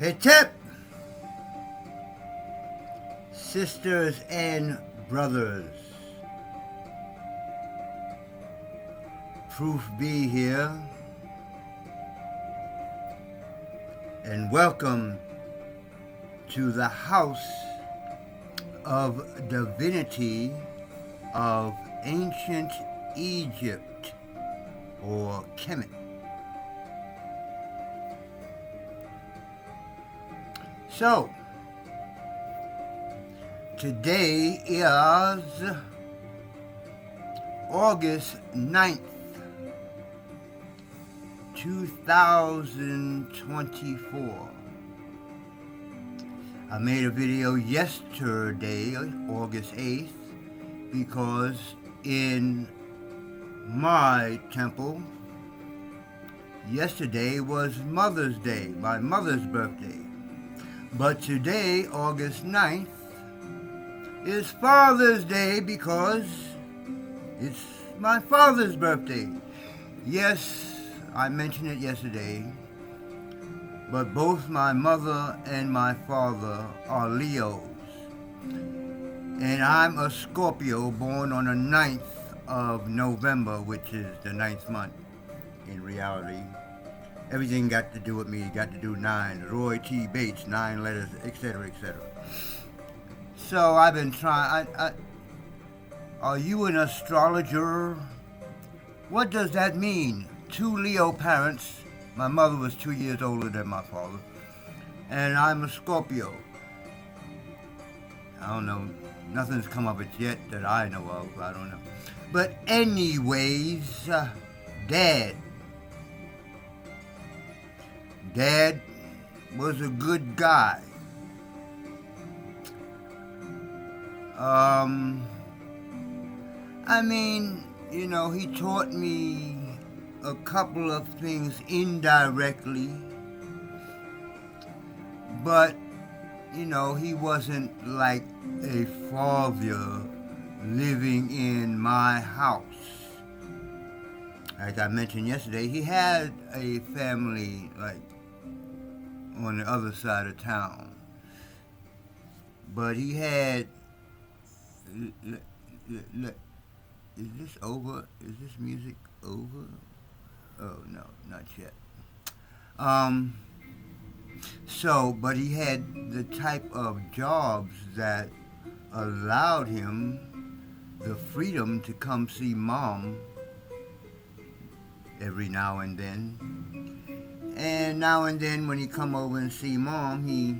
Hey, Tip! Sisters and brothers, Proof B here, and welcome to the House of Divinity of Ancient Egypt, or Kemet. So, today is August 9th, 2024. I made a video yesterday, August 8th, because in my temple, yesterday was Mother's Day, my mother's birthday. But today, August 9th, is Father's Day because it's my father's birthday. Yes, I mentioned it yesterday, but both my mother and my father are Leos. And I'm a Scorpio born on the 9th of November, which is the 9th month in reality. Everything got to do with me, got to do 9. Roy T. Bates, 9 letters, etc., etc. So I've been trying. Are you an astrologer? What does that mean? 2 Leo parents. My mother was 2 years older than my father. And I'm a Scorpio. I don't know. Nothing's come of it yet that I know of. I don't know. But anyways, Dad. Dad was a good guy. I mean, he taught me a couple of things indirectly, but, he wasn't like a father living in my house. Like I mentioned yesterday, he had a family, like, on the other side of town. But he had... Is this over? Is this music over? Oh, no, not yet. But he had the type of jobs that allowed him the freedom to come see Mom every now and then. And now and then when he come over and see Mom, he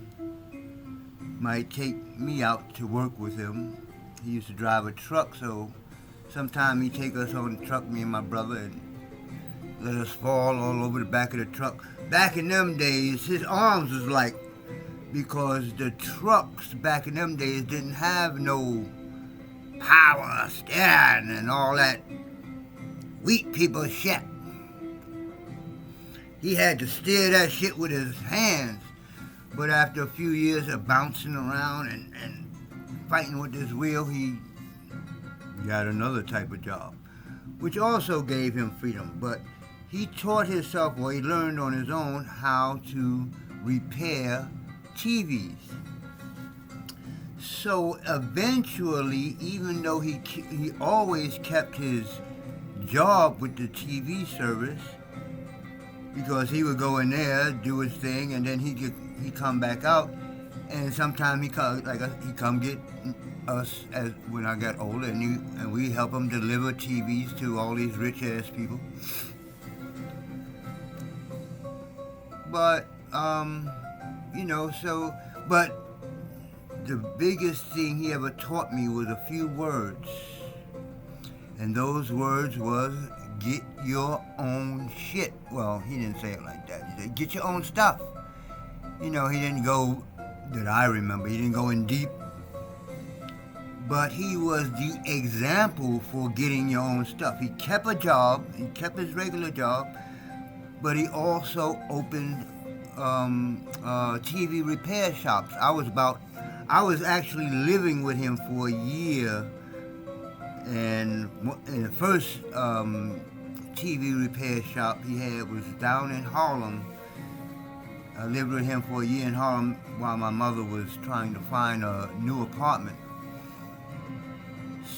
might take me out to work with him. He used to drive a truck, so sometimes he'd take us on the truck, me and my brother, and let us fall all over the back of the truck. Back in them days, his arms was like, because the trucks back in them days didn't have no power steering and all that weak people shit. He had to steer that shit with his hands. But after a few years of bouncing around and fighting with this wheel, he got another type of job, which also gave him freedom. But he taught himself, or he learned on his own, how to repair TVs. So eventually, even though he always kept his job with the TV service, because he would go in there, do his thing, and then he'd come back out, and sometimes he come get us as when I got older, and we help him deliver TVs to all these rich ass people. But but the biggest thing he ever taught me was a few words, and those words was get your own shit. Well, he didn't say it like that. He said, get your own stuff. He didn't go, that I remember, he didn't go in deep. But he was the example for getting your own stuff. He kept a job, he kept his regular job, but he also opened TV repair shops. I was actually living with him for a year, and in the first TV repair shop he had was down in Harlem. I lived with him for a year in Harlem while my mother was trying to find a new apartment.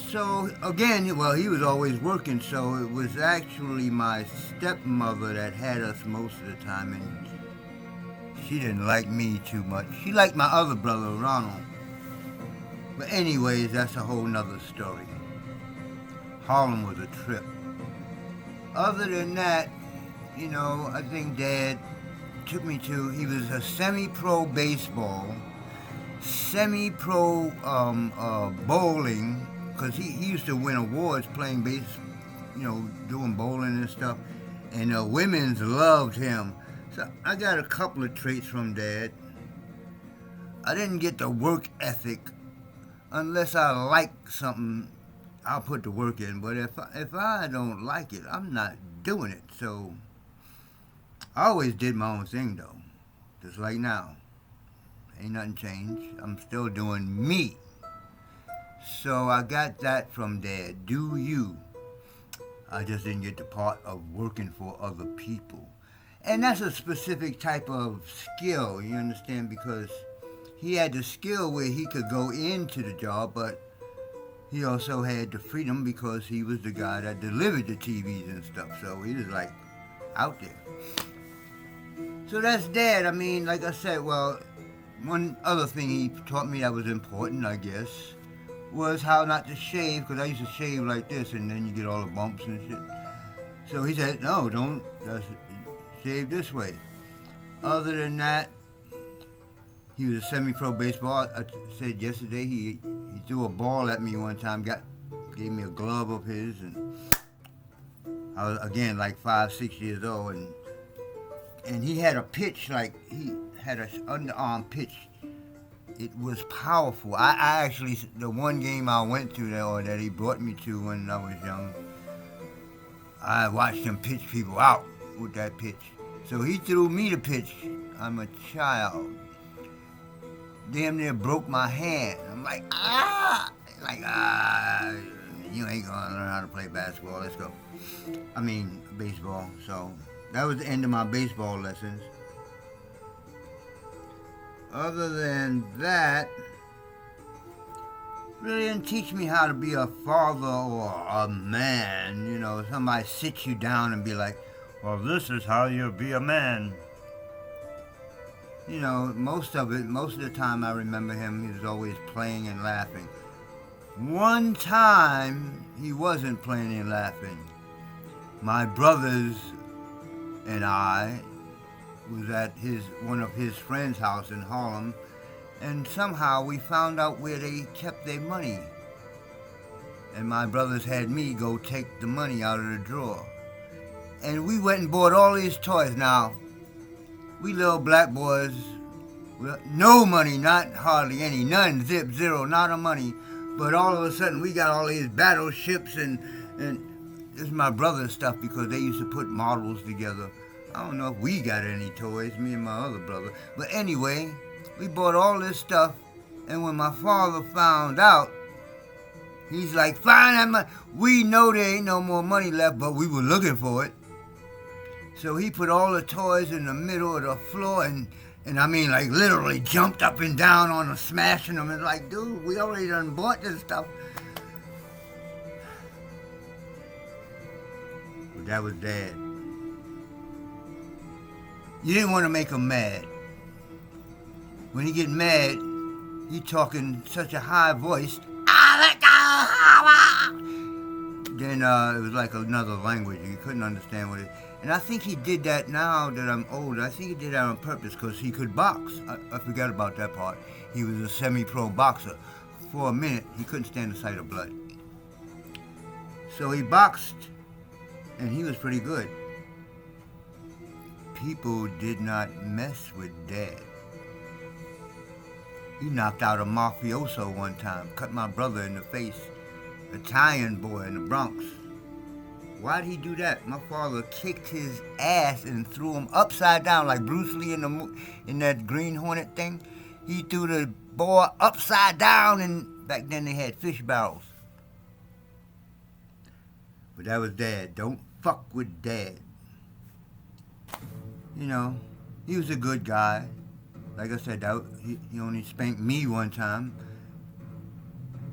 So again, well, he was always working, so it was actually my stepmother that had us most of the time, and she didn't like me too much. She liked my other brother, Ronald. But anyways, that's a whole nother story. Harlem was a trip. Other than that, I think Dad took me to, he was a semi-pro baseball, semi-pro bowling, because he used to win awards playing doing bowling and stuff, and the women's loved him. So I got a couple of traits from Dad. I didn't get the work ethic. Unless I like something, I'll put the work in. But if I don't like it, I'm not doing it. So I always did my own thing, though. Just like now. Ain't nothing changed. I'm still doing me. So I got that from Dad. Do you. I just didn't get the part of working for other people. And that's a specific type of skill, you understand? Because he had the skill where he could go into the job, but he also had the freedom because he was the guy that delivered the TVs and stuff. So he was like out there. So that's Dad. I mean, like I said, well, one other thing he taught me that was important, I guess, was how not to shave, because I used to shave like this and then you get all the bumps and shit. So he said, no, don't shave this way. Other than that, he was a semi-pro baseball. I said yesterday he threw a ball at me one time, gave me a glove of his, and I was, again, like 5, 6 years old, and he had a pitch, like he had an underarm pitch. It was powerful. I actually, the one game I went to there, or that he brought me to when I was young, I watched him pitch people out with that pitch. So he threw me the pitch. I'm a child. Damn near broke my hand. I'm like, you ain't gonna learn how to play basketball. Let's go. I mean, baseball. So that was the end of my baseball lessons. Other than that, really didn't teach me how to be a father or a man. Somebody sits you down and be like, well, this is how you be a man. Most of the time I remember him, he was always playing and laughing. One time, he wasn't playing and laughing. My brothers and I was at one of his friends' house in Harlem, and somehow we found out where they kept their money. And my brothers had me go take the money out of the drawer. And we went and bought all these toys. Now, we little black boys, no money, not hardly any, none, zip, zero, not a money. But all of a sudden, we got all these battleships, and this is my brother's stuff because they used to put models together. I don't know if we got any toys, me and my other brother. But anyway, we bought all this stuff, and when my father found out, he's like, find that money. We know there ain't no more money left, but we were looking for it. So he put all the toys in the middle of the floor and I mean, like, literally jumped up and down on them, smashing them. It's like, dude, we already done bought this stuff. But that was Dad. You didn't want to make him mad. When he get mad, he talking such a high voice. Then it was like another language. You couldn't understand what it. And I think he did that now that I'm older. I think he did that on purpose because he could box. I forgot about that part. He was a semi-pro boxer. For a minute, he couldn't stand the sight of blood. So he boxed, and he was pretty good. People did not mess with Dad. He knocked out a mafioso one time, cut my brother in the face, Italian boy in the Bronx. Why'd he do that? My father kicked his ass and threw him upside down like Bruce Lee in that Green Hornet thing. He threw the boy upside down, and back then they had fish barrels. But that was Dad. Don't fuck with Dad. He was a good guy. Like I said, he only spanked me one time.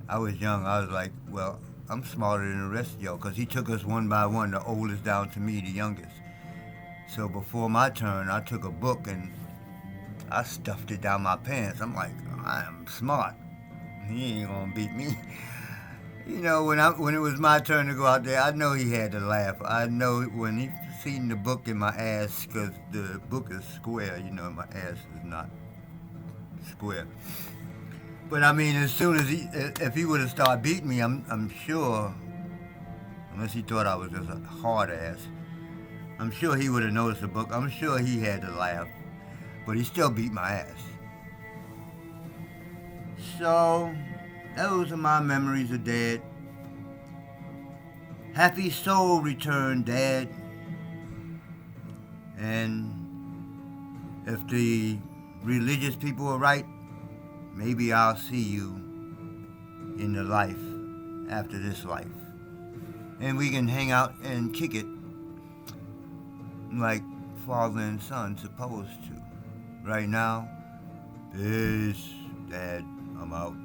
I was young. I was like, well, I'm smarter than the rest of y'all because he took us one by one, the oldest down to me, the youngest. So before my turn, I took a book and I stuffed it down my pants. I'm like, I am smart. He ain't gonna beat me. You know, when it was my turn to go out there, I know he had to laugh. I know when he seen the book in my ass, because the book is square. You know, my ass is not square. But I mean, as soon as if he would have started beating me, I'm sure, unless he thought I was just a hard ass, I'm sure he would have noticed the book. I'm sure he had to laugh, but he still beat my ass. So, those are my memories of Dad. Happy soul return, Dad. And if the religious people are right, maybe I'll see you in the life after this life. And we can hang out and kick it like father and son supposed to. Right now, peace, Dad. I'm out.